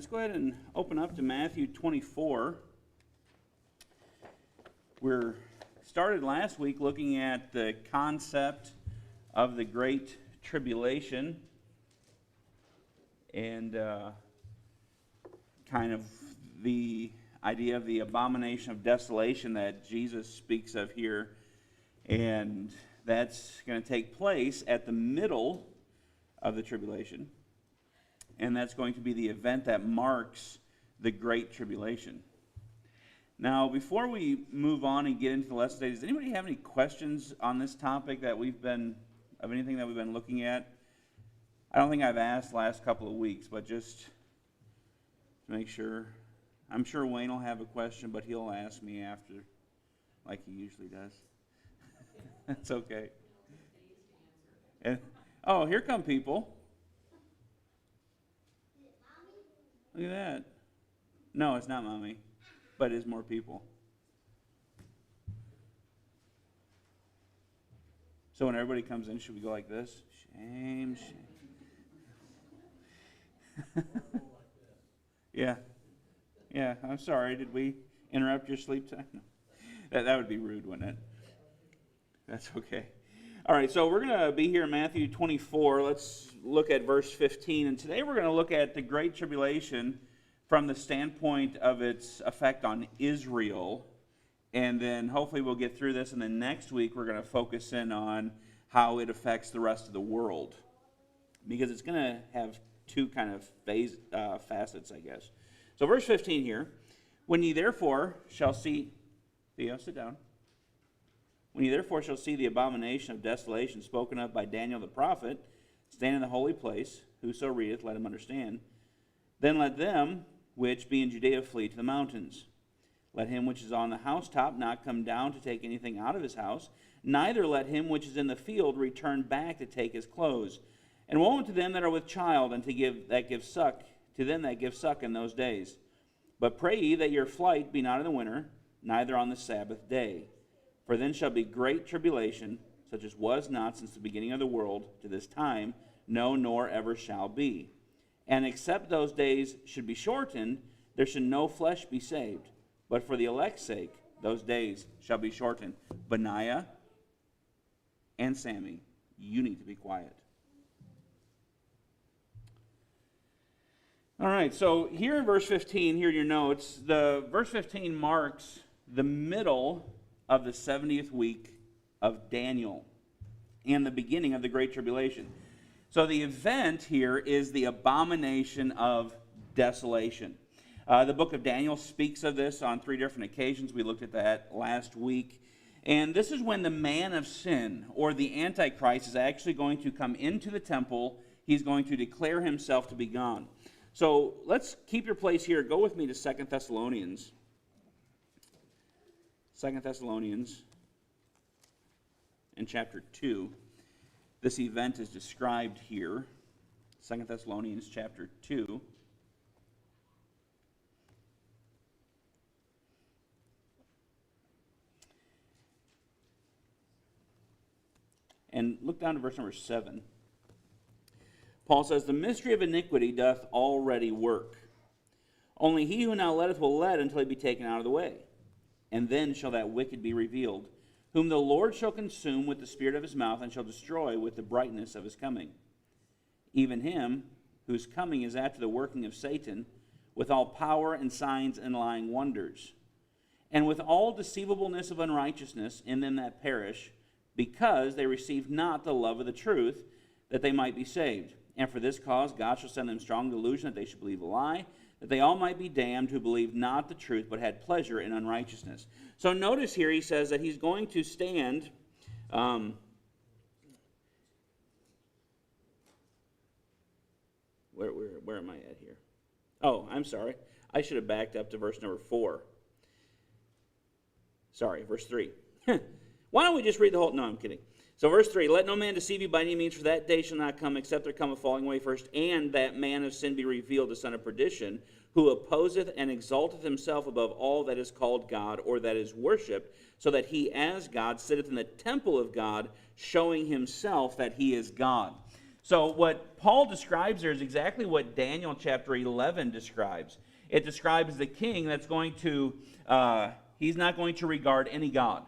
let's go ahead and open up to Matthew 24. We're started last week looking at the concept of the Great Tribulation and kind of the idea of the abomination of desolation that Jesus speaks of here. And that's going to take place at the middle of the tribulation. And that's going to be the event that marks the Great Tribulation. Now, before we move on and get into the lesson today, does anybody have any questions on this topic of anything that we've been looking at? I don't think I've asked the last couple of weeks, but just to make sure. I'm sure Wayne will have a question, but he'll ask me after, like he usually does. That's okay. And, oh, here come people. Look at that. No, it's not Mommy, but it is more people. So when everybody comes in, should we go like this? Shame, shame. Yeah. Yeah, I'm sorry. Did we interrupt your sleep time? No. That would be rude, wouldn't it? That's okay. All right, so we're going to be here in Matthew 24. Let's look at verse 15. And today we're going to look at the Great Tribulation from the standpoint of its effect on Israel. And then hopefully we'll get through this. And then next week we're going to focus in on how it affects the rest of the world. Because it's going to have two kind of facets, I guess. So verse 15 here. When ye therefore shall see... Theo, sit down. When ye therefore shall see the abomination of desolation spoken of by Daniel the prophet, stand in the holy place, whoso readeth, let him understand. Then let them which be in Judea flee to the mountains. Let him which is on the housetop not come down to take anything out of his house, neither let him which is in the field return back to take his clothes. And woe unto them that are with child, and to them that give suck in those days. But pray ye that your flight be not in the winter, neither on the Sabbath day. For then shall be great tribulation, such as was not since the beginning of the world to this time, no, nor ever shall be. And except those days should be shortened, there should no flesh be saved. But for the elect's sake, those days shall be shortened. Benaiah and Sammy, you need to be quiet. All right, so here in verse 15, here in your notes, the verse 15 marks the middle of the 70th week of Daniel and the beginning of the Great Tribulation. So the event here is the abomination of desolation. The book of Daniel speaks of this on 3 different occasions. We looked at that last week. And this is when the man of sin, or the Antichrist, is actually going to come into the temple. He's going to declare himself to be God. So let's keep your place here. Go with me to 2 Thessalonians. 2 Thessalonians in chapter 2. This event is described here. 2 Thessalonians chapter 2. And look down to verse number 7. Paul says, the mystery of iniquity doth already work. Only he who now letteth will let until he be taken out of the way. And then shall that wicked be revealed, whom the Lord shall consume with the spirit of his mouth, and shall destroy with the brightness of his coming. Even him whose coming is after the working of Satan, with all power and signs and lying wonders, and with all deceivableness of unrighteousness in them that perish, because they receive not the love of the truth, that they might be saved. And for this cause God shall send them strong delusion, that they should believe a lie, that they all might be damned who believed not the truth, but had pleasure in unrighteousness. So notice here he says that he's going to stand... Where am I at here? Oh, I'm sorry. I should have backed up to verse number 4. Sorry, verse 3. Why don't we just read the whole... No, I'm kidding. So verse 3, let no man deceive you by any means, for that day shall not come, except there come a falling away first, and that man of sin be revealed, the son of perdition, who opposeth and exalteth himself above all that is called God, or that is worshipped, so that he as God sitteth in the temple of God, showing himself that he is God. So what Paul describes there is exactly what Daniel chapter 11 describes. It describes the king that's going to, he's not going to regard any god.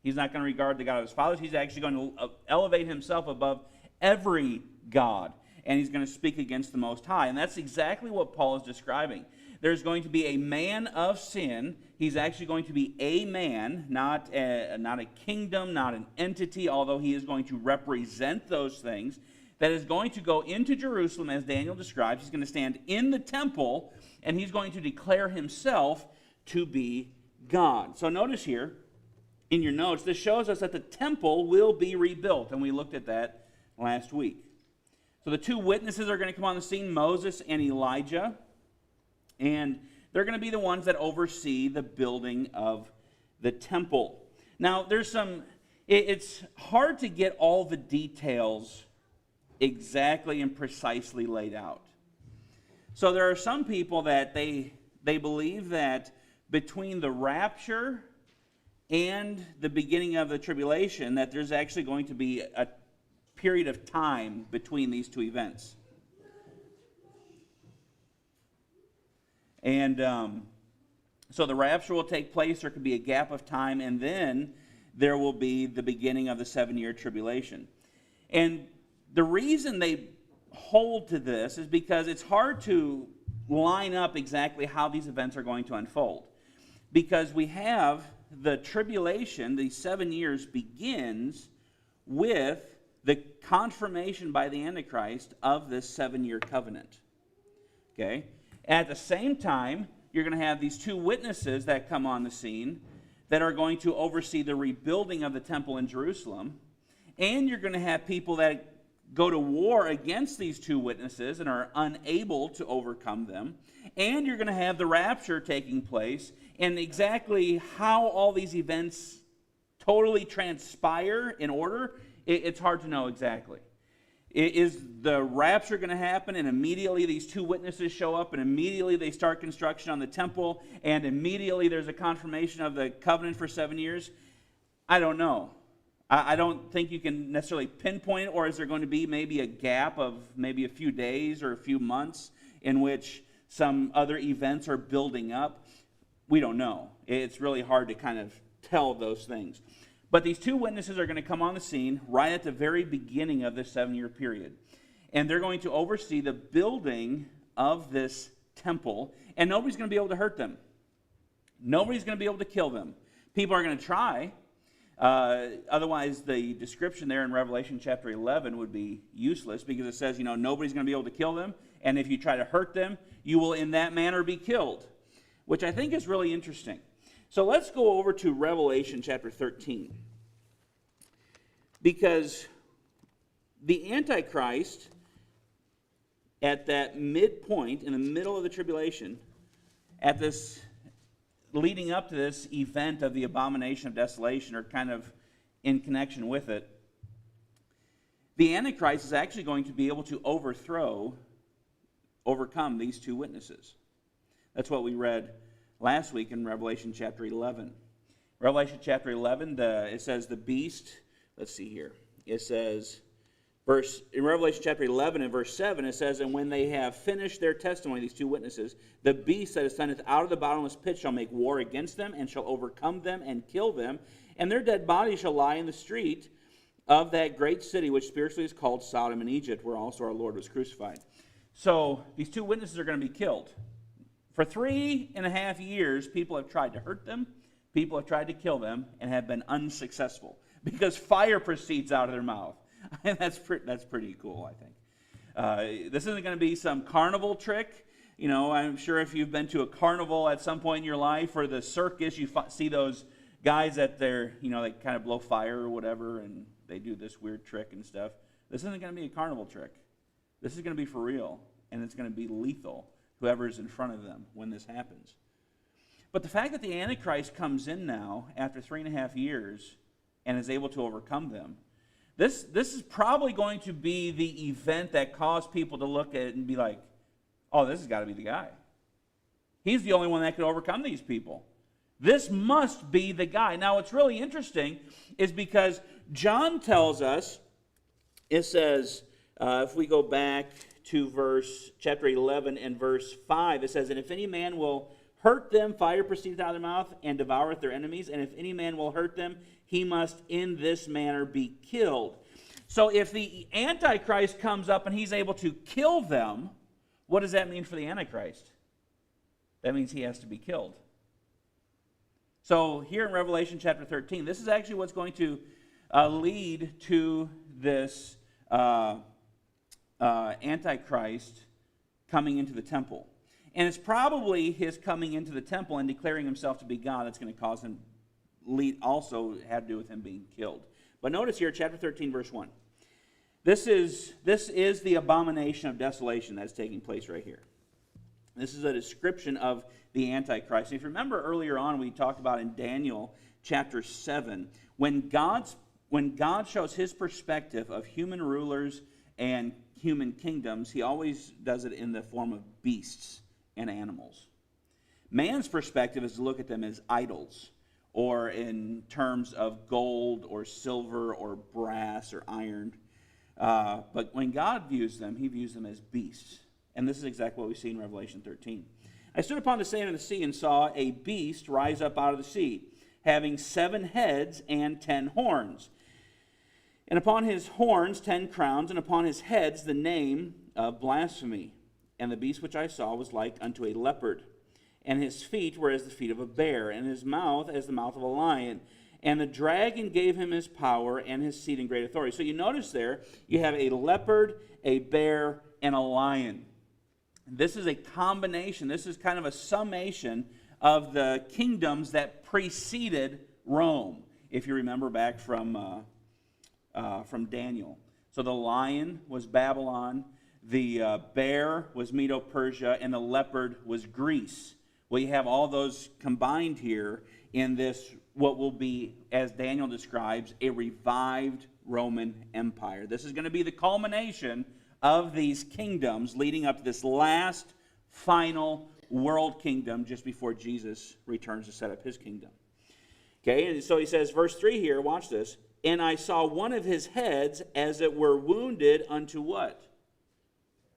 He's not going to regard the God of his fathers. He's actually going to elevate himself above every god. And he's going to speak against the Most High. And that's exactly what Paul is describing. There's going to be a man of sin. He's actually going to be a man, not a kingdom, not an entity, although he is going to represent those things, that is going to go into Jerusalem, as Daniel describes. He's going to stand in the temple, and he's going to declare himself to be God. So notice here, in your notes, this shows us that the temple will be rebuilt, and we looked at that last week. So the two witnesses are going to come on the scene, Moses and Elijah, and they're going to be the ones that oversee the building of the temple. Now, it's hard to get all the details exactly and precisely laid out. So there are some people that they believe that between the rapture and the beginning of the tribulation, that there's actually going to be a period of time between these two events. And so the rapture will take place, there could be a gap of time, and then there will be the beginning of the 7-year tribulation. And the reason they hold to this is because it's hard to line up exactly how these events are going to unfold. Because we have the tribulation, the 7 years, begins with the confirmation by the Antichrist of this 7-year covenant. Okay? At the same time, you're going to have these two witnesses that come on the scene that are going to oversee the rebuilding of the temple in Jerusalem. And you're going to have people that go to war against these two witnesses and are unable to overcome them. And you're going to have the rapture taking place. And exactly how all these events totally transpire in order, it's hard to know exactly. Is the rapture going to happen and immediately these two witnesses show up and immediately they start construction on the temple and immediately there's a confirmation of the covenant for 7 years? I don't know. I don't think you can necessarily pinpoint it, or is there going to be maybe a gap of maybe a few days or a few months in which some other events are building up? We don't know. It's really hard to kind of tell those things. But these two witnesses are going to come on the scene right at the very beginning of this 7-year period. And they're going to oversee the building of this temple, and nobody's going to be able to hurt them. Nobody's going to be able to kill them. People are going to try. Otherwise, the description there in Revelation chapter 11 would be useless, because it says, nobody's going to be able to kill them, and if you try to hurt them, you will in that manner be killed, which I think is really interesting. So let's go over to Revelation chapter 13. Because the Antichrist, at that midpoint, in the middle of the tribulation, at this, leading up to this event of the abomination of desolation, or kind of in connection with it, the Antichrist is actually going to be able to overcome these two witnesses. That's what we read last week in Revelation chapter 11. Revelation chapter 11, it says the beast, let's see here. It says, in Revelation chapter 11 and verse 7, it says, "And when they have finished their testimony," these two witnesses, "the beast that ascendeth out of the bottomless pit shall make war against them, and shall overcome them, and kill them. And their dead bodies shall lie in the street of that great city, which spiritually is called Sodom and Egypt, where also our Lord was crucified." So these two witnesses are going to be killed. For 3.5 years, people have tried to hurt them, people have tried to kill them, and have been unsuccessful, because fire proceeds out of their mouth. And that's pretty cool, I think. This isn't going to be some carnival trick. I'm sure if you've been to a carnival at some point in your life, or the circus, you see those guys at their, they kind of blow fire or whatever, and they do this weird trick and stuff. This isn't going to be a carnival trick. This is going to be for real, and it's going to be lethal, whoever's in front of them when this happens. But the fact that the Antichrist comes in now after 3.5 years and is able to overcome them, this is probably going to be the event that caused people to look at it and be like, oh, this has got to be the guy. He's the only one that could overcome these people. This must be the guy. Now, what's really interesting is because John tells us, it says, If we go back to chapter 11 and verse 5, it says, "And if any man will hurt them, fire proceedeth out of their mouth, and devoureth their enemies. And if any man will hurt them, he must in this manner be killed." So if the Antichrist comes up and he's able to kill them, what does that mean for the Antichrist? That means he has to be killed. So here in Revelation chapter 13, this is actually what's going to lead to this Antichrist coming into the temple. And it's probably his coming into the temple and declaring himself to be God that's going to cause him, also had to do with him being killed. But notice here, chapter 13, verse 1. This is the abomination of desolation that's taking place right here. This is a description of the Antichrist. And if you remember earlier on, we talked about in Daniel chapter 7, when God shows his perspective of human rulers and human kingdoms, he always does it in the form of beasts and animals. Man's perspective is to look at them as idols, or in terms of gold or silver or brass or iron. But when God views them, he views them as beasts. And this is exactly what we see in Revelation 13. "I stood upon the sand of the sea and saw a beast rise up out of the sea, having 7 heads and 10 horns. And upon his horns 10 crowns, and upon his heads the name of blasphemy. And the beast which I saw was like unto a leopard, and his feet were as the feet of a bear, and his mouth as the mouth of a lion. And the dragon gave him his power and his seat and great authority." So you notice there, you have a leopard, a bear, and a lion. This is a combination. This is kind of a summation of the kingdoms that preceded Rome, if you remember back from Daniel. So the lion was Babylon, the bear was Medo-Persia, and the leopard was Greece. Well, you have all those combined here in this, what will be, as Daniel describes, a revived Roman Empire. This is going to be the culmination of these kingdoms leading up to this last, final world kingdom just before Jesus returns to set up his kingdom. Okay, and so he says, verse 3 here, watch this. "And I saw one of his heads as it were wounded unto" what?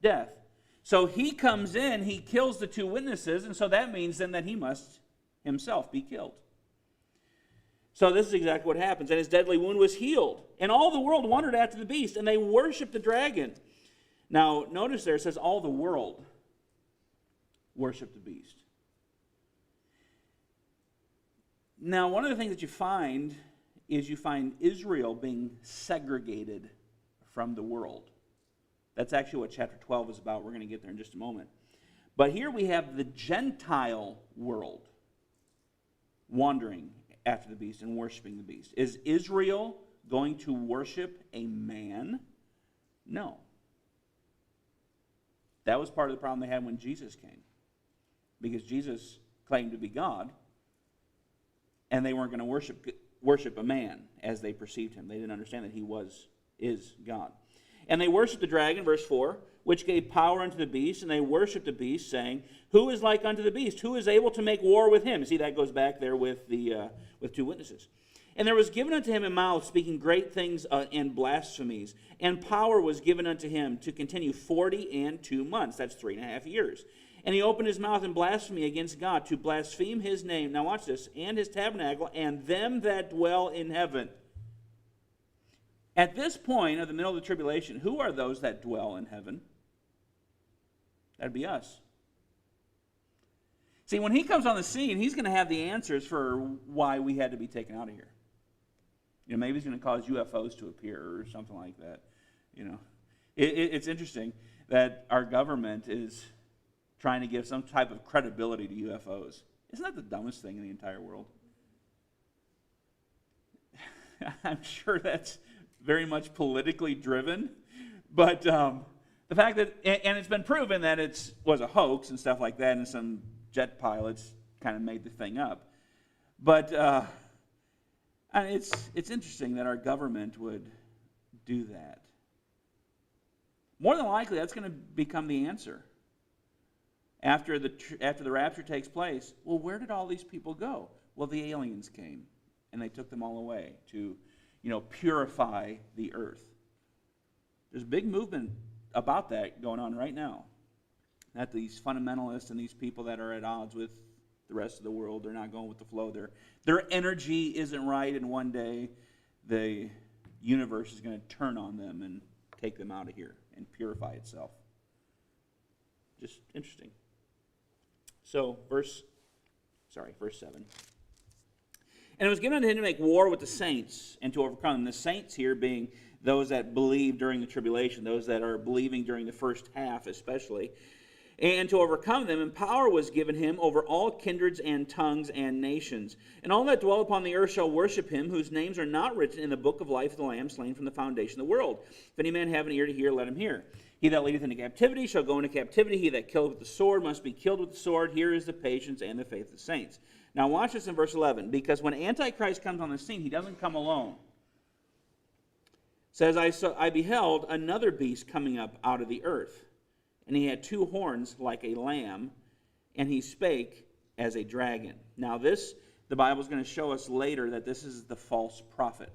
Death. So he comes in, he kills the 2 witnesses, and so that means then that he must himself be killed. So this is exactly what happens. "And his deadly wound was healed, and all the world wondered after the beast, and they worshiped the dragon." Now, notice there it says all the world worshiped the beast. Now, one of the things that you find is Israel being segregated from the world. That's actually what chapter 12 is about. We're going to get there in just a moment. But here we have the Gentile world wandering after the beast and worshiping the beast. Is Israel going to worship a man? No. That was part of the problem they had when Jesus came. Because Jesus claimed to be God, and they weren't going to worship a man as they perceived him. They didn't understand that he is God. "And they worshiped the dragon," verse 4, "which gave power unto the beast, and they worshiped the beast, saying, Who is like unto the beast? Who is able to make war with him?" See, that goes back there with the 2 witnesses. "And there was given unto him a mouth speaking great things and blasphemies, and power was given unto him to continue 42 months." That's 3.5 years. "And he opened his mouth in blasphemy against God, to blaspheme his name," now watch this, "and his tabernacle, and them that dwell in heaven." At this point of the middle of the tribulation, who are those that dwell in heaven? That'd be us. See, when he comes on the scene, he's going to have the answers for why we had to be taken out of here. You know, maybe he's going to cause UFOs to appear or something like that. You know, it's interesting that our government is trying to give some type of credibility to UFOs. Isn't that the dumbest thing in the entire world? I'm sure that's very much politically driven, but the fact that, and it's been proven that it was a hoax and stuff like that, and some jet pilots kind of made the thing up. But it's interesting that our government would do that. More than likely, that's going to become the answer after the rapture takes place. Well, where did all these people go? Well, the aliens came, and they took them all away to, purify the earth. There's a big movement about that going on right now. That these fundamentalists and these people that are at odds with the rest of the world, they're not going with the flow. Their energy isn't right, and one day the universe is going to turn on them and take them out of here and purify itself. Just interesting. So, verse 7. And it was given unto him to make war with the saints and to overcome them. The saints here being those that believe during the tribulation, those that are believing during the first half especially. And to overcome them, and power was given him over all kindreds and tongues and nations. And all that dwell upon the earth shall worship him, whose names are not written in the book of life of the Lamb slain from the foundation of the world. If any man have an ear to hear, let him hear. He that leadeth into captivity shall go into captivity. He that killeth with the sword must be killed with the sword. Here is the patience and the faith of the saints. Now watch this in verse 11. Because when Antichrist comes on the scene, he doesn't come alone. It says, I beheld another beast coming up out of the earth. And he had two horns like a lamb, and he spake as a dragon. Now this, the Bible is going to show us later that this is the false prophet.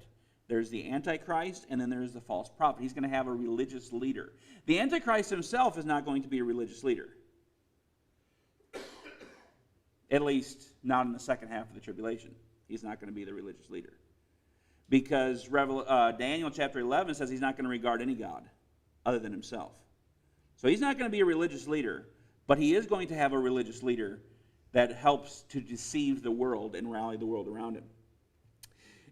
There's the Antichrist, and then there's the false prophet. He's going to have a religious leader. The Antichrist himself is not going to be a religious leader. At least not in the second half of the tribulation. He's not going to be the religious leader. Because Daniel chapter 11 says he's not going to regard any God other than himself. So he's not going to be a religious leader, but he is going to have a religious leader that helps to deceive the world and rally the world around him.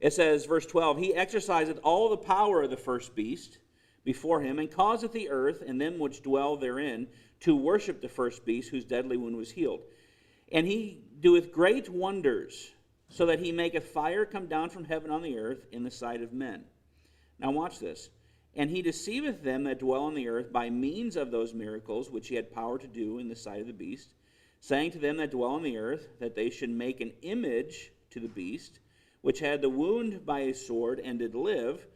It says, verse 12, he exerciseth all the power of the first beast before him, and causeth the earth and them which dwell therein to worship the first beast, whose deadly wound was healed. And he doeth great wonders, so that he maketh fire come down from heaven on the earth in the sight of men. Now watch this. And he deceiveth them that dwell on the earth by means of those miracles which he had power to do in the sight of the beast, saying to them that dwell on the earth that they should make an image to the beast, which had the wound by a sword and did live.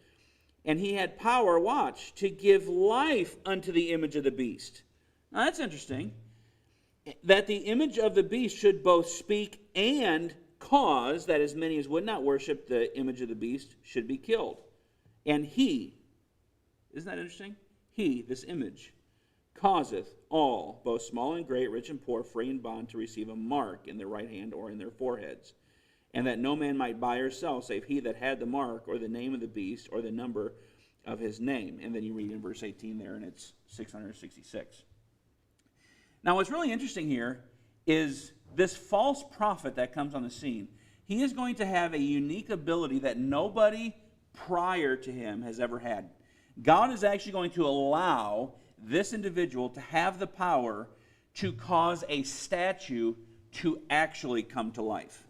And he had power, watch, to give life unto the image of the beast. Now that's interesting. That the image of the beast should both speak and cause that as many as would not worship the image of the beast should be killed. And he, isn't that interesting? He, this image, causeth all, both small and great, rich and poor, free and bond, to receive a mark in their right hand or in their foreheads, and that no man might buy or sell, save he that had the mark, or the name of the beast, or the number of his name. And then you read in verse 18 there, and it's 666. Now what's really interesting here is this false prophet that comes on the scene. He is going to have a unique ability that nobody prior to him has ever had. God is actually going to allow this individual to have the power to cause a statue to actually come to life.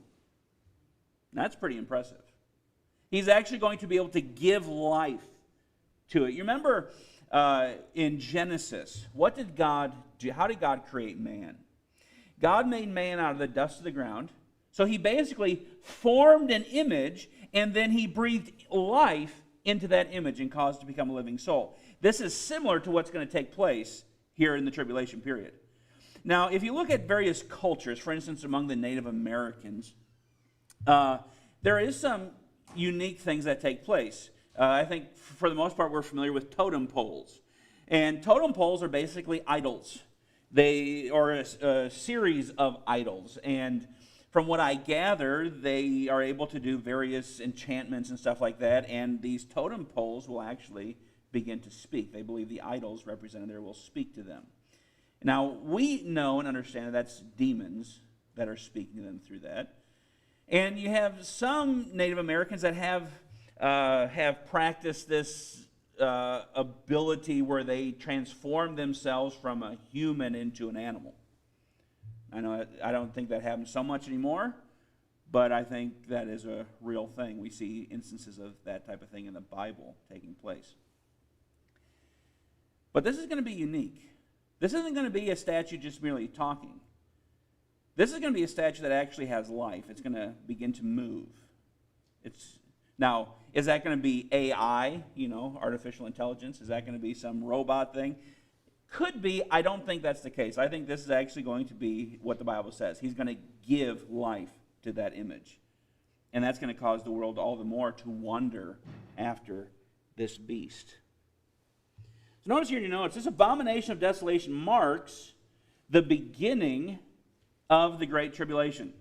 That's pretty impressive. He's actually going to be able to give life to it. You remember in Genesis, what did God do? How did God create man? God made man out of the dust of the ground. So he basically formed an image, and then he breathed life into that image and caused it to become a living soul. This is similar to what's going to take place here in the tribulation period. Now, if you look at various cultures, for instance, among the Native Americans, there is some unique things that take place. I think for the most part we're familiar with totem poles. And totem poles are basically idols. They are a series of idols. And from what I gather, they are able to do various enchantments and stuff like that, and these totem poles will actually begin to speak. They believe the idols represented there will speak to them. Now, we know and understand that that's demons that are speaking to them through that. And you have some Native Americans that have practiced this ability where they transform themselves from a human into an animal. I don't think that happens so much anymore, but I think that is a real thing. We see instances of that type of thing in the Bible taking place. But this is going to be unique. This isn't going to be a statue just merely talking. This is going to be a statue that actually has life. It's going to begin to move. Now, is that going to be AI, artificial intelligence? Is that going to be some robot thing? Could be. I don't think that's the case. I think this is actually going to be what the Bible says. He's going to give life to that image. And that's going to cause the world all the more to wonder after this beast. So notice here in your notes, this abomination of desolation marks the beginning of the Great Tribulation.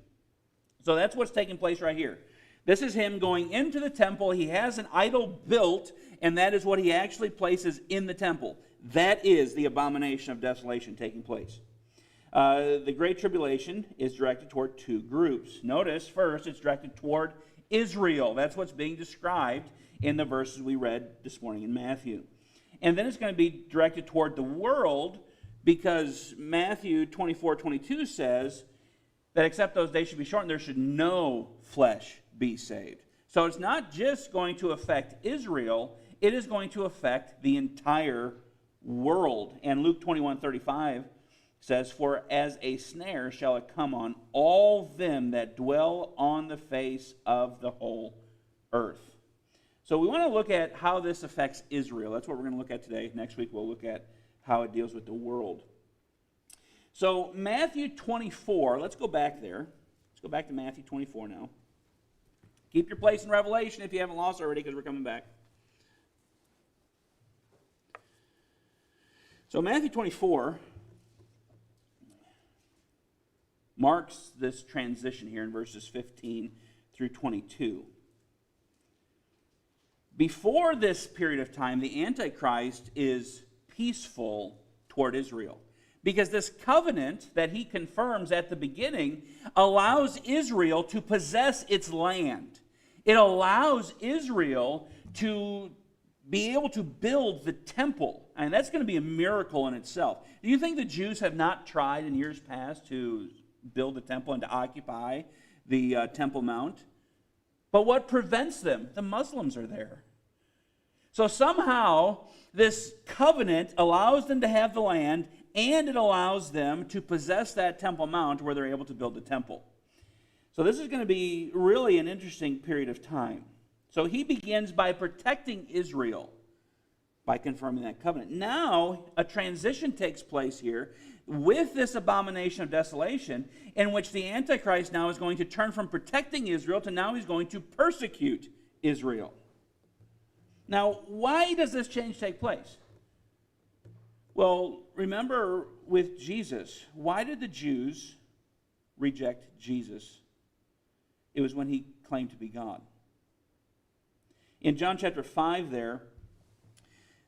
So that's what's taking place right here. This is him going into the temple. He has an idol built, and that is what he actually places in the temple. That is the abomination of desolation taking place. The Great Tribulation is directed toward two groups. Notice, first, it's directed toward Israel. That's what's being described in the verses we read this morning in Matthew. And then it's going to be directed toward the world, because Matthew 24:22 says that except those days should be shortened, there should no flesh be saved. So it's not just going to affect Israel, it is going to affect the entire world. And Luke 21:35 says, "For as a snare shall it come on all them that dwell on the face of the whole earth." So we want to look at how this affects Israel. That's what we're going to look at today. Next week we'll look at how it deals with the world. So Matthew 24, let's go back there. Let's go back to Matthew 24 now. Keep your place in Revelation if you haven't lost already, because we're coming back. So Matthew 24 marks this transition here in verses 15 through 22. Before this period of time, the Antichrist is peaceful toward Israel, because this covenant that he confirms at the beginning allows Israel to possess its land. It allows Israel to be able to build the temple. And that's going to be a miracle in itself. Do you think the Jews have not tried in years past to build the temple and to occupy the Temple Mount? But what prevents them? The Muslims are there. So somehow this covenant allows them to have the land, and it allows them to possess that Temple Mount where they're able to build the temple. So this is going to be really an interesting period of time. So he begins by protecting Israel by confirming that covenant. Now a transition takes place here with this abomination of desolation, in which the Antichrist now is going to turn from protecting Israel to now he's going to persecute Israel. Now, why does this change take place? Well, remember with Jesus, why did the Jews reject Jesus? It was when he claimed to be God. In John chapter 5 there,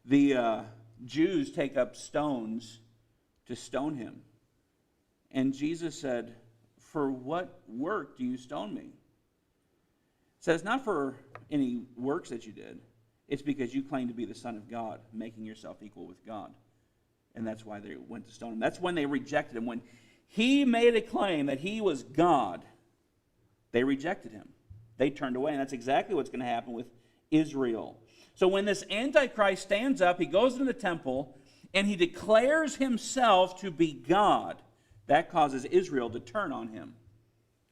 the Jews take up stones to stone him. And Jesus said, "For what work do you stone me?" It says, not for any works that you did. It's because you claim to be the Son of God, making yourself equal with God. And that's why they went to stone him. That's when they rejected him. When he made a claim that he was God, they rejected him. They turned away. And that's exactly what's going to happen with Israel. So when this Antichrist stands up, he goes into the temple, and he declares himself to be God. That causes Israel to turn on him.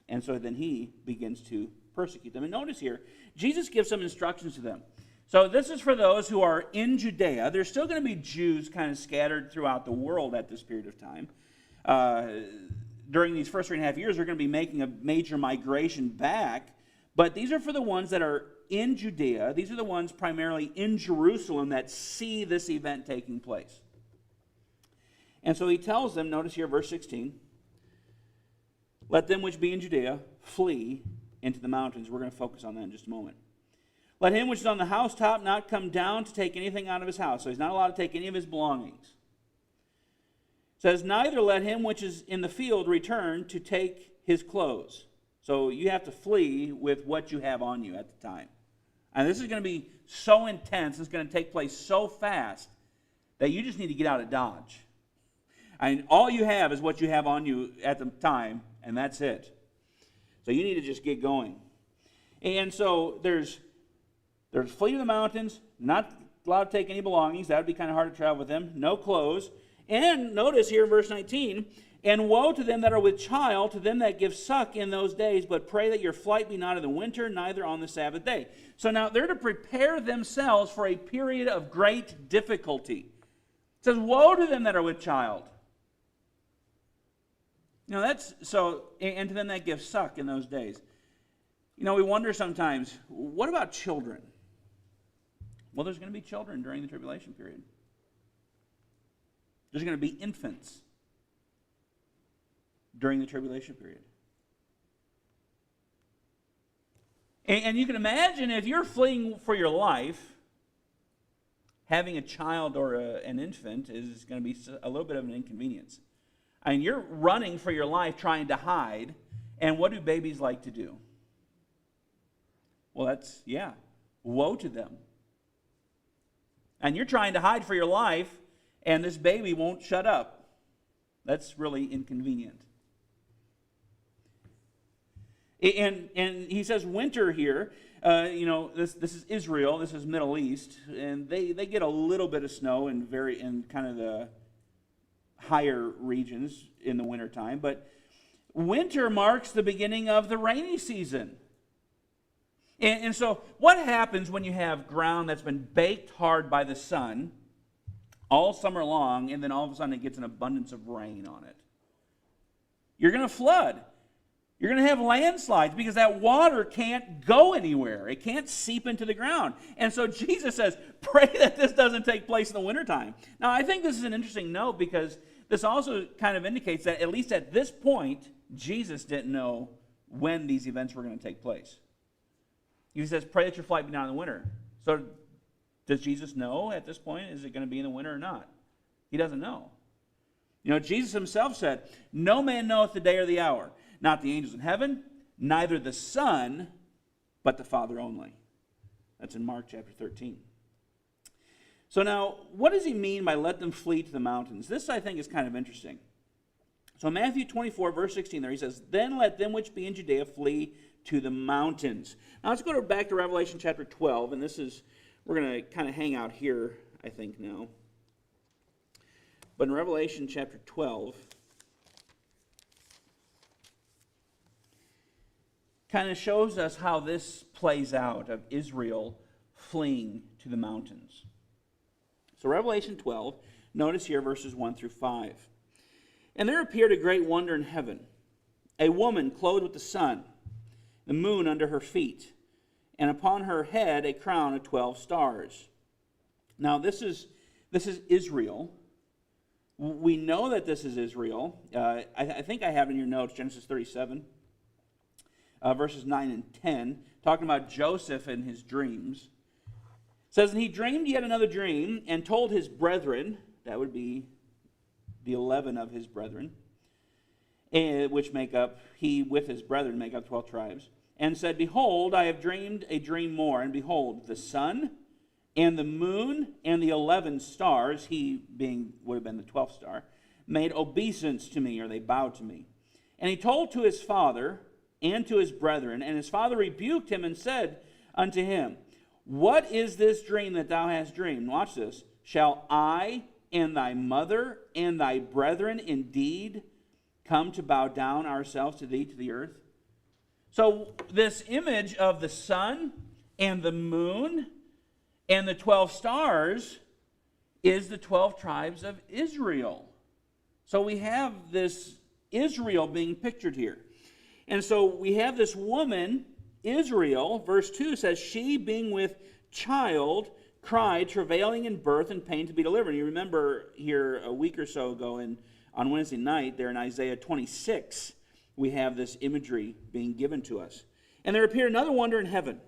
And so then he begins to persecute them. And notice here, Jesus gives some instructions to them. So this is for those who are in Judea. There's still going to be Jews kind of scattered throughout the world at this period of time. During these first 3.5 years, they're going to be making a major migration back. But these are for the ones that are in Judea. These are the ones primarily in Jerusalem that see this event taking place. And so he tells them, notice here, verse 16, "Let them which be in Judea flee into the mountains." We're going to focus on that in just a moment. "Let him which is on the housetop not come down to take anything out of his house." So he's not allowed to take any of his belongings. It says, "Neither let him which is in the field return to take his clothes." So you have to flee with what you have on you at the time. And this is going to be so intense, it's going to take place so fast that you just need to get out of Dodge. And all you have is what you have on you at the time, and that's it. So you need to just get going. And so there's flee to the mountains, not allowed to take any belongings. That would be kind of hard to travel with them. No clothes. And notice here in verse 19, "And woe to them that are with child, to them that give suck in those days, but pray that your flight be not in the winter, neither on the Sabbath day." So now they're to prepare themselves for a period of great difficulty. It says, "Woe to them that are with child." Now that's so, and to them that give suck in those days. You know, we wonder sometimes, what about children? Well, there's going to be children during the tribulation period. There's going to be infants during the tribulation period. And you can imagine if you're fleeing for your life, having a child or an infant is going to be a little bit of an inconvenience. I mean, you're running for your life trying to hide, and what do babies like to do? Well, woe to them. And you're trying to hide for your life, and this baby won't shut up. That's really inconvenient. And he says winter here. This is Israel. This is Middle East, and they get a little bit of snow in kind of the higher regions in the wintertime. But winter marks the beginning of the rainy season. And so what happens when you have ground that's been baked hard by the sun all summer long, and then all of a sudden it gets an abundance of rain on it? You're going to flood. You're going to have landslides because that water can't go anywhere. It can't seep into the ground. And so Jesus says, pray that this doesn't take place in the wintertime. Now, I think this is an interesting note because this also kind of indicates that at least at this point, Jesus didn't know when these events were going to take place. He says, pray that your flight be not in the winter. So does Jesus know at this point, is it going to be in the winter or not? He doesn't know. Jesus himself said, no man knoweth the day or the hour, not the angels in heaven, neither the Son, but the Father only. That's in Mark chapter 13. So now, what does he mean by let them flee to the mountains? This, I think, is kind of interesting. So Matthew 24, verse 16 there, he says, then let them which be in Judea flee to the mountains. Now let's go back to Revelation chapter 12, and we're going to kind of hang out here, I think, now. But in Revelation chapter 12, kind of shows us how this plays out of Israel fleeing to the mountains. So Revelation 12, notice here verses 1 through 5. And there appeared a great wonder in heaven, a woman clothed with the sun, the moon under her feet, and upon her head a crown of 12 stars. Now this is Israel. We know that this is Israel. I think I have in your notes Genesis 37. Verses 9 and 10, talking about Joseph and his dreams. It says, and he dreamed yet another dream, and told his brethren, that would be the 11 of his brethren, which he with his brethren make up 12 tribes, and said, behold, I have dreamed a dream more, and behold, the sun, and the moon, and the 11 stars, would have been the 12th star, made obeisance to me, or they bowed to me. And he told to his father, and to his brethren, and his father rebuked him and said unto him, what is this dream that thou hast dreamed? Watch this. Shall I and thy mother and thy brethren indeed come to bow down ourselves to thee to the earth? So this image of the sun and the moon and the 12 stars is the 12 tribes of Israel. So we have this Israel being pictured here. And so we have this woman, Israel, verse 2 says, she being with child cried, travailing in birth and pain to be delivered. And you remember here a week or so ago on Wednesday night, there in Isaiah 26, we have this imagery being given to us. And there appeared another wonder in heaven.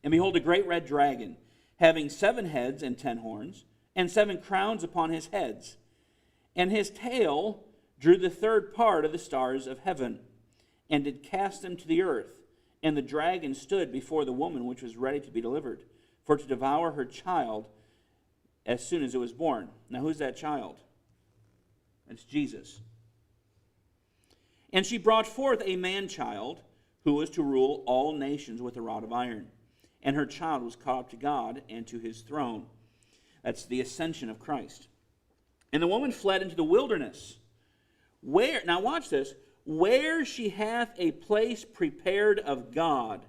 And behold, a great red dragon, having 7 heads and 10 horns, and 7 crowns upon his heads. And his tail drew the third part of the stars of heaven, and did cast them to the earth. And the dragon stood before the woman which was ready to be delivered, for to devour her child as soon as it was born. Now who's that child? It's Jesus. And she brought forth a man-child, who was to rule all nations with a rod of iron. And her child was caught up to God and to his throne. That's the ascension of Christ. And the woman fled into the wilderness. Now watch this. Where she hath a place prepared of God,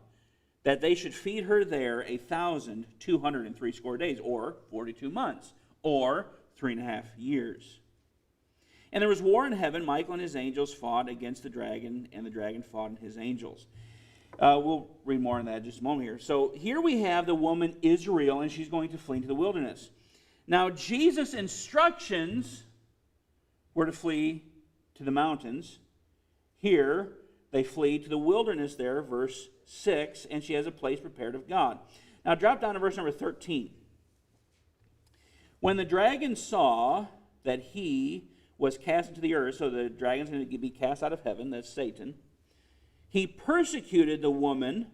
that they should feed her there 1,260 days, or 42 months, or 3.5 years. And there was war in heaven. Michael and his angels fought against the dragon, and the dragon fought and his angels. We'll read more on that in just a moment here. So here we have the woman Israel, and she's going to flee into the wilderness. Now Jesus' instructions were to flee to the mountains. Here, they flee to the wilderness there, verse 6, and she has a place prepared of God. Now drop down to verse number 13. When the dragon saw that he was cast into the earth, so the dragon's going to be cast out of heaven, that's Satan, he persecuted the woman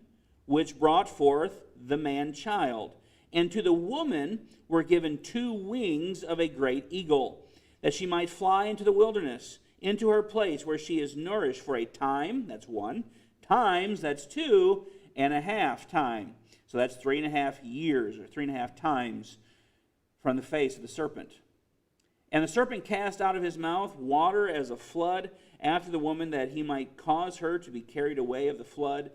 which brought forth the man-child. And to the woman were given 2 wings of a great eagle, that she might fly into the wilderness, into her place where she is nourished for a time, that's 1, times, that's 2.5 time. So that's 3.5 years, or 3.5 times from the face of the serpent. And the serpent cast out of his mouth water as a flood after the woman, that he might cause her to be carried away of the flood.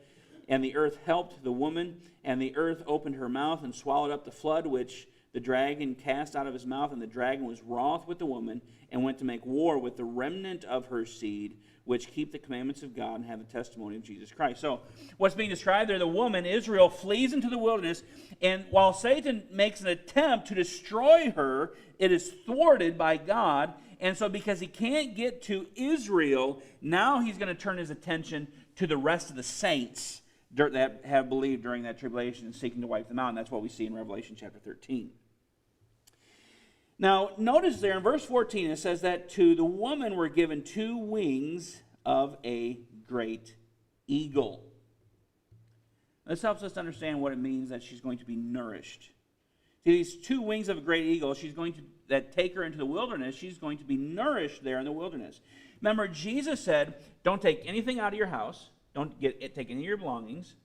And the earth helped the woman, and the earth opened her mouth and swallowed up the flood which the dragon cast out of his mouth. And the dragon was wroth with the woman, and went to make war with the remnant of her seed, which keep the commandments of God and have the testimony of Jesus Christ. So what's being described there, the woman, Israel, flees into the wilderness, and while Satan makes an attempt to destroy her, it is thwarted by God. And so because he can't get to Israel, now he's going to turn his attention to the rest of the saints that have believed during that tribulation and seeking to wipe them out. And that's what we see in Revelation chapter 13. Now, notice there in verse 14, it says that to the woman were given 2 wings of a great eagle. This helps us to understand what it means that she's going to be nourished. See, these 2 wings of a great eagle, that take her into the wilderness, she's going to be nourished there in the wilderness. Remember, Jesus said, don't take anything out of your house. Don't take any of your belongings.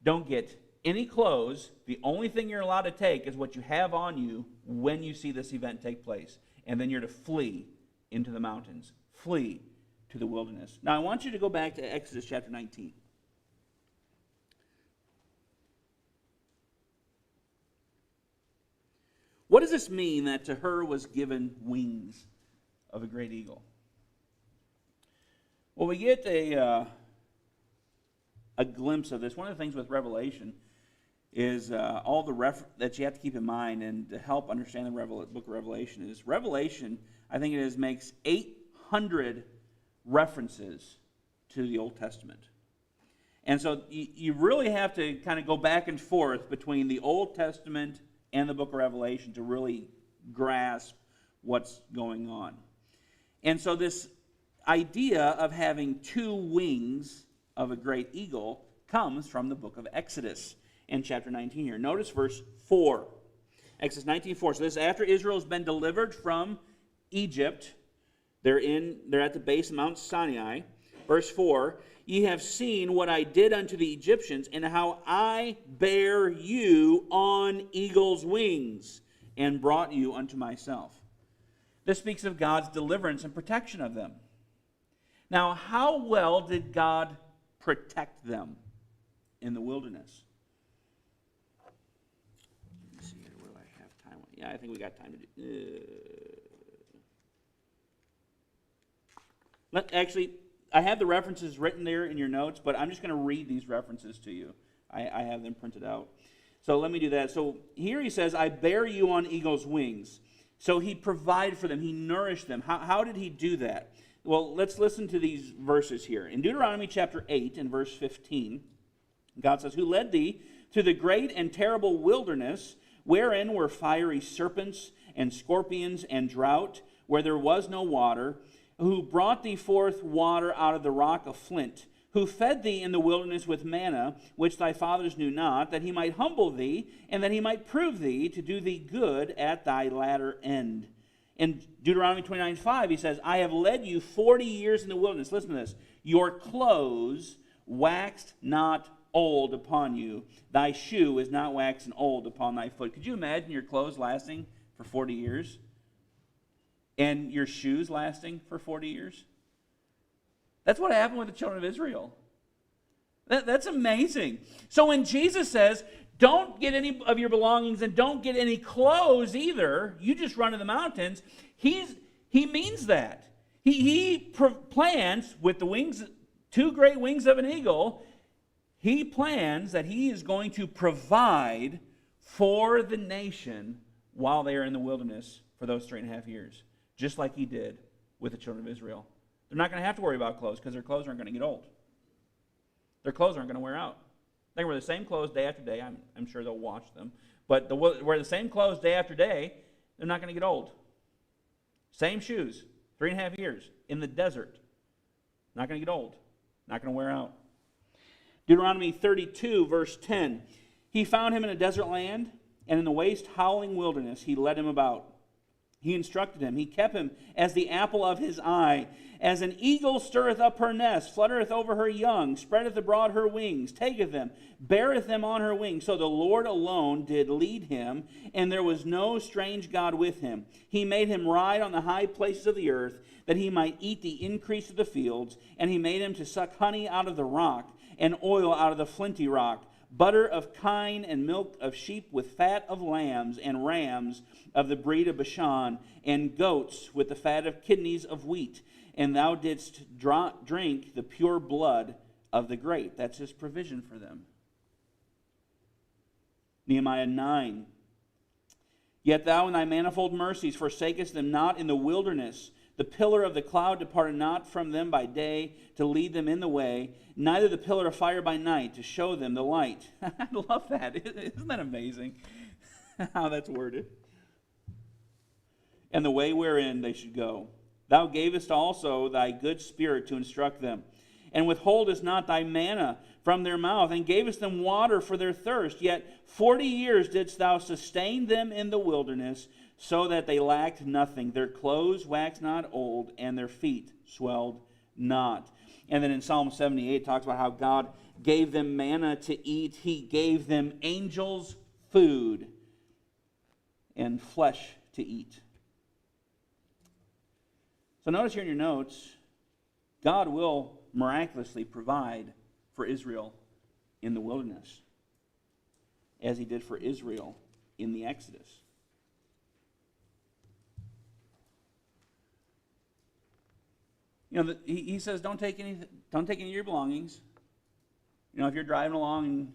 Don't get any clothes. The only thing you're allowed to take is what you have on you when you see this event take place. And then you're to flee into the mountains. Flee to the wilderness. Now I want you to go back to Exodus chapter 19. What does this mean that to her was given wings of a great eagle? Well, we get a glimpse of this. One of the things with Revelation is all the that you have to keep in mind, and to help understand the book of Revelation is Revelation, I think it is, makes 800 references to the Old Testament. And so you really have to kind of go back and forth between the Old Testament and the book of Revelation to really grasp what's going on. And so this idea of having 2 wings of a great eagle comes from the book of Exodus in chapter 19 here. Notice verse 4. Exodus 19:4. So this is after Israel has been delivered from Egypt. They're at the base of Mount Sinai. Verse 4. Ye have seen what I did unto the Egyptians, and how I bare you on eagle's wings, and brought you unto myself. This speaks of God's deliverance and protection of them. Now, how well did God protect them in the wilderness? Let me see here. What do I have time on? Yeah, I think we got time to do. Actually, I have the references written there in your notes, but I'm just going to read these references to you. I have them printed out. So let me do that. So here he says, I bear you on eagle's wings. So he provided for them. He nourished them. How did he do that? Well, let's listen to these verses here. In Deuteronomy chapter 8 and verse 15, God says, Who led thee to the great and terrible wilderness, wherein were fiery serpents and scorpions and drought, where there was no water, who brought thee forth water out of the rock of flint, who fed thee in the wilderness with manna, which thy fathers knew not, that he might humble thee, and that he might prove thee to do thee good at thy latter end. In Deuteronomy 29:5, he says, I have led you 40 years in the wilderness. Listen to this. Your clothes waxed not old upon you. Thy shoe is not waxen old upon thy foot. Could you imagine your clothes lasting for 40 years? And your shoes lasting for 40 years? That's what happened with the children of Israel. That's amazing. So when Jesus says, don't get any of your belongings and don't get any clothes either, you just run to the mountains, he means that. He plans with the wings, 2 great wings of an eagle, he plans that he is going to provide for the nation while they are in the wilderness for those 3.5 years. Just like he did with the children of Israel. They're not going to have to worry about clothes because their clothes aren't going to get old. Their clothes aren't going to wear out. They can wear the same clothes day after day. I'm sure they'll wash them. But wear the same clothes day after day, they're not going to get old. Same shoes, 3.5 years in the desert. Not going to get old. Not going to wear out. Deuteronomy 32, verse 10. He found him in a desert land, and in the waste, howling wilderness, he led him about. He instructed him. He kept him as the apple of his eye. As an eagle stirreth up her nest, fluttereth over her young, spreadeth abroad her wings, taketh them, beareth them on her wings. So the Lord alone did lead him, and there was no strange God with him. He made him ride on the high places of the earth, that he might eat the increase of the fields. And he made him to suck honey out of the rock, and oil out of the flinty rock, butter of kine, and milk of sheep, with fat of lambs and rams of the breed of Bashan, and goats with the fat of kidneys of wheat. And thou didst drink the pure blood of the great. That's his provision for them. Nehemiah 9. Yet thou in thy manifold mercies forsakest them not in the wilderness. The pillar of the cloud departed not from them by day to lead them in the way, neither the pillar of fire by night to show them the light. I love that. Isn't that amazing how that's worded? And the way wherein they should go. Thou gavest also thy good spirit to instruct them, and withholdest not thy manna from their mouth, and gavest them water for their thirst. Yet 40 years didst thou sustain them in the wilderness, so that they lacked nothing. Their clothes waxed not old, and their feet swelled not. And then in Psalm 78, it talks about how God gave them manna to eat. He gave them angels' food and flesh to eat. So notice here in your notes, God will miraculously provide for Israel in the wilderness, as he did for Israel in the Exodus. You know, he says, don't take any of your belongings. You know, if you're driving along and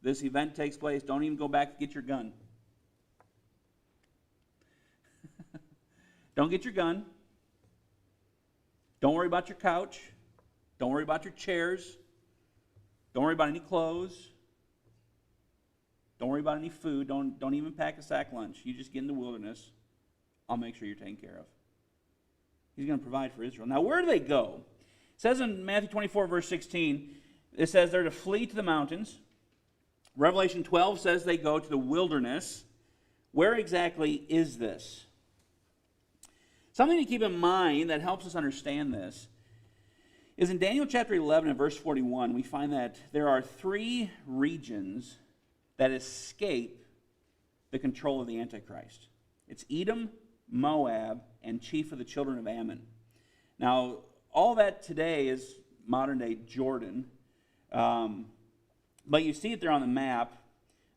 this event takes place, don't even go back to get your gun. Don't get your gun. Don't worry about your couch. Don't worry about your chairs. Don't worry about any clothes. Don't worry about any food. Don't even pack a sack lunch. You just get in the wilderness. I'll make sure you're taken care of. He's going to provide for Israel. Now, where do they go? It says in Matthew 24, verse 16, it says they're to flee to the mountains. Revelation 12 says they go to the wilderness. Where exactly is this? Something to keep in mind that helps us understand this is in Daniel chapter 11 and verse 41, we find that there are 3 regions that escape the control of the Antichrist. It's Edom, Moab, and chief of the children of Ammon. Now, all that today is modern-day Jordan, but you see it there on the map.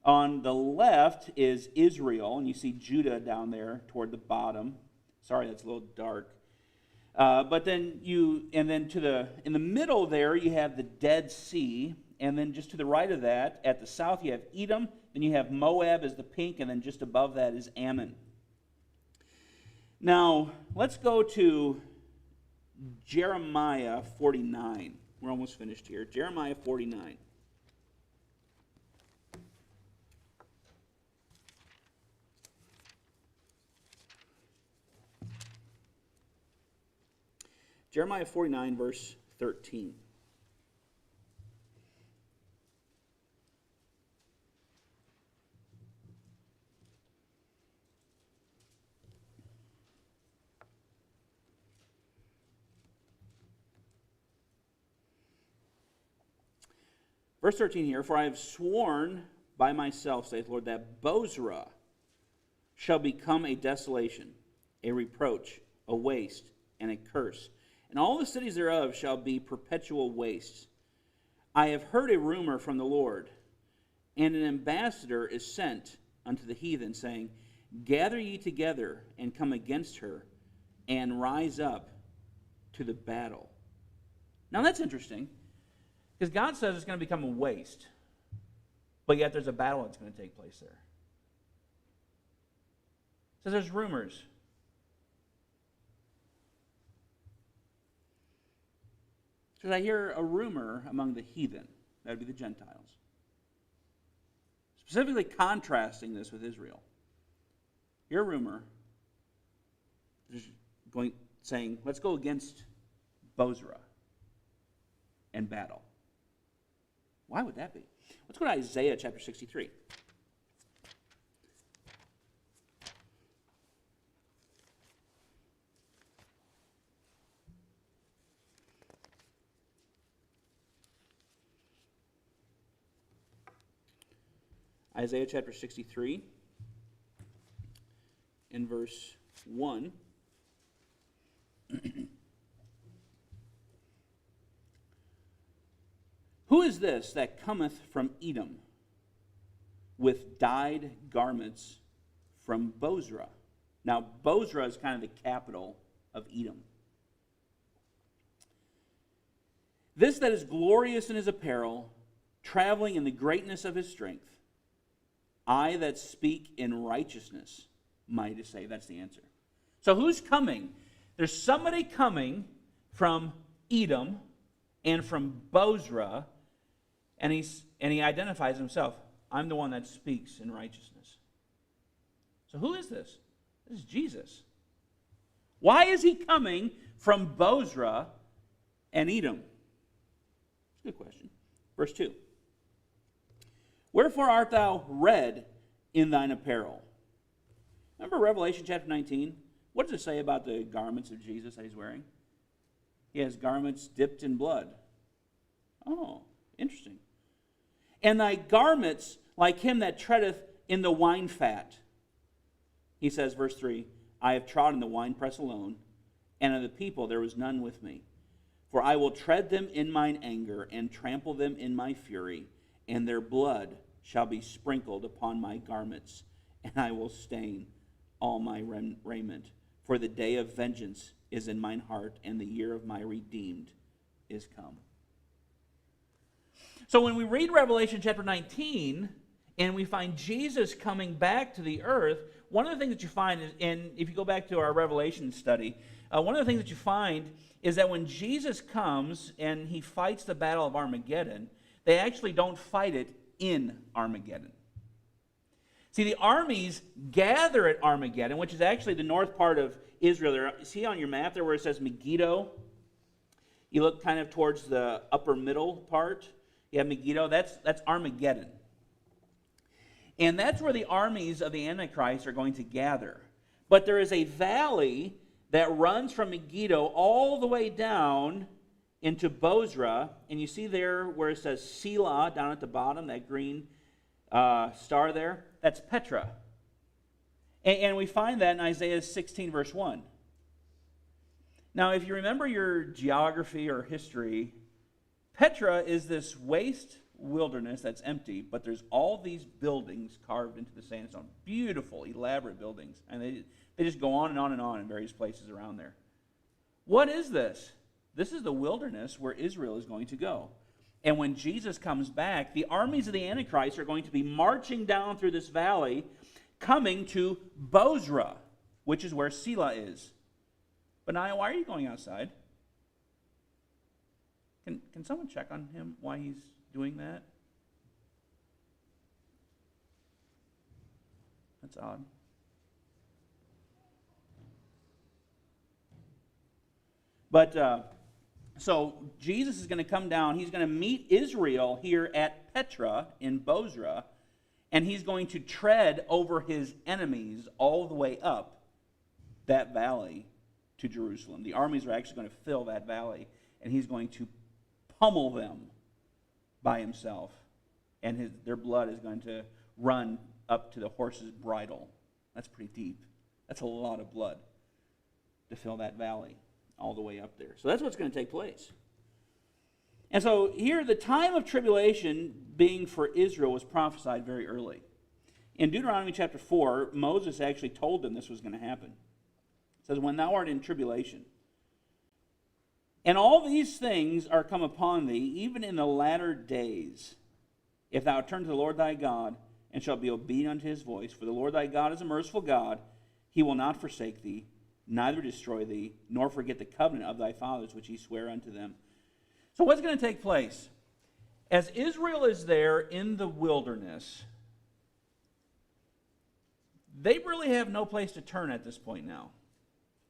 On the left is Israel, and you see Judah down there toward the bottom. Sorry, that's a little dark. But then in the middle there, you have the Dead Sea, and then just to the right of that, at the south, you have Edom, then you have Moab as the pink, and then just above that is Ammon. Now, let's go to Jeremiah 49. We're almost finished here. Jeremiah 49. Jeremiah 49, verse 13. Verse 13 here, for I have sworn by myself, saith the Lord, that Bozrah shall become a desolation, a reproach, a waste, and a curse. And all the cities thereof shall be perpetual wastes. I have heard a rumor from the Lord, and an ambassador is sent unto the heathen, saying, gather ye together, and come against her, and rise up to the battle. Now that's interesting, because God says it's going to become a waste, but yet there's a battle that's going to take place there. So there's rumors. Because I hear a rumor among the heathen, that would be the Gentiles, specifically contrasting this with Israel. Hear a rumor saying, let's go against Bozrah and battle. Why would that be? Let's go to Isaiah chapter 63. Isaiah chapter 63, in verse 1. Who is this that cometh from Edom with dyed garments from Bozrah? Now, Bozrah is kind of the capital of Edom. This that is glorious in his apparel, traveling in the greatness of his strength. I that speak in righteousness, mighty to save. That's the answer. So who's coming? There's somebody coming from Edom and from Bozrah, and he identifies himself. I'm the one that speaks in righteousness. So who is this? This is Jesus. Why is he coming from Bozrah and Edom? It's a good question. Verse 2. Wherefore art thou red in thine apparel? Remember Revelation chapter 19? What does it say about the garments of Jesus that he's wearing? He has garments dipped in blood. Oh, interesting. And thy garments like him that treadeth in the wine fat. He says, verse 3, I have trodden the winepress alone, and of the people there was none with me. For I will tread them in mine anger, and trample them in my fury, and their blood shall be sprinkled upon my garments, and I will stain all my raiment. For the day of vengeance is in mine heart, and the year of my redeemed is come. So when we read Revelation chapter 19, and we find Jesus coming back to the earth, one of the things that you find is, and if you go back to our Revelation study, one of the things that you find is that when Jesus comes and he fights the battle of Armageddon, they actually don't fight it in Armageddon. See, the armies gather at Armageddon, which is actually the north part of Israel. There, see on your map there where it says Megiddo? You look kind of towards the upper middle part. You have Megiddo. That's Armageddon. And that's where the armies of the Antichrist are going to gather. But there is a valley that runs from Megiddo all the way down into Bozrah, and you see there where it says Selah down at the bottom, that green star there, that's Petra. And we find that in Isaiah 16, verse 1. Now, if you remember your geography or history, Petra is this waste wilderness that's empty, but there's all these buildings carved into the sandstone. Beautiful, elaborate buildings. And they just go on and on and on in various places around there. What is this? This is the wilderness where Israel is going to go. And when Jesus comes back, the armies of the Antichrist are going to be marching down through this valley, coming to Bozrah, which is where Selah is. Benaiah, why are you going outside? Can someone check on him why he's doing that? That's odd. But so Jesus is going to come down. He's going to meet Israel here at Petra in Bozrah, and he's going to tread over his enemies all the way up that valley to Jerusalem. The armies are actually going to fill that valley, and he's going to pummel them by himself, and their blood is going to run up to the horse's bridle. That's pretty deep. That's a lot of blood to fill that valley all the way up there. So that's what's going to take place. And so here, the time of tribulation being for Israel was prophesied very early. In Deuteronomy chapter 4, Moses actually told them this was going to happen. It says, when thou art in tribulation, and all these things are come upon thee, even in the latter days, if thou turn to the Lord thy God, and shalt be obedient unto his voice, for the Lord thy God is a merciful God, he will not forsake thee, neither destroy thee, nor forget the covenant of thy fathers which he sware unto them. So what's going to take place? As Israel is there in the wilderness, they really have no place to turn at this point now.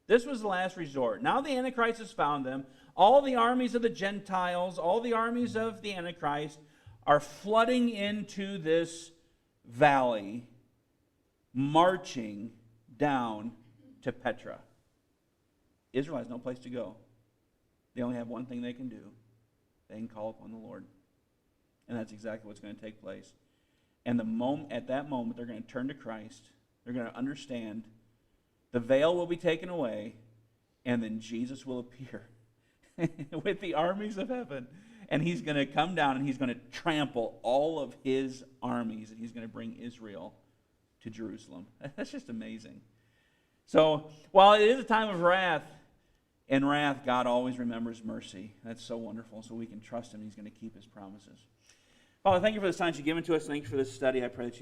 This was the last resort. Now the Antichrist has found them. All the armies of the Gentiles, all the armies of the Antichrist are flooding into this valley, marching down to Petra. Israel has no place to go. They only have one thing they can do. They can call upon the Lord. And that's exactly what's going to take place. And at that moment, they're going to turn to Christ. They're going to understand. The veil will be taken away, and then Jesus will appear with the armies of heaven. And he's going to come down, and he's going to trample all of his armies, and he's going to bring Israel to Jerusalem. That's just amazing. So, while it is a time of wrath, in wrath, God always remembers mercy. That's so wonderful. So we can trust him. He's going to keep his promises. Father, thank you for the signs you've given to us. Thank you for this study. I pray that you